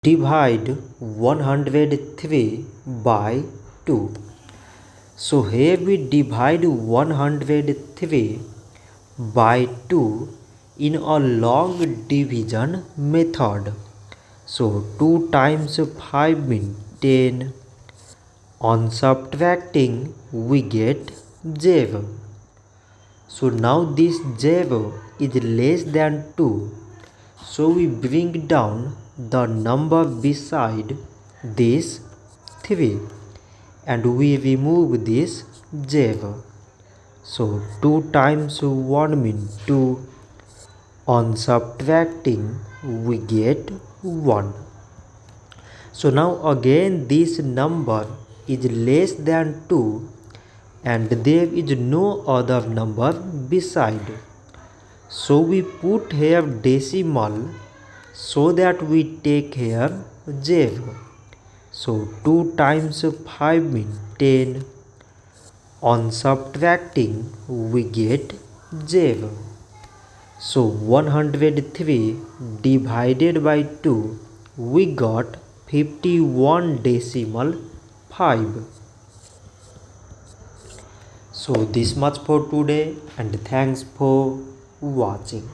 Divide 103 by 2. So here we divide 103 by 2 in a long division method. So 2 times 5 means 10. On subtracting we get 0. So now this 0 is less than 2. So we bring down the number beside this 3 and we remove this 0. So 2 times 1 means 2. On subtracting we get 1. So now again this number is less than 2 and there is no other number beside. So we put here decimal so that we take here 0. So 2 times 5 means 10. On subtracting we get 0. So 103 divided by 2 we got 51.5. So this much for today and thanks for watching.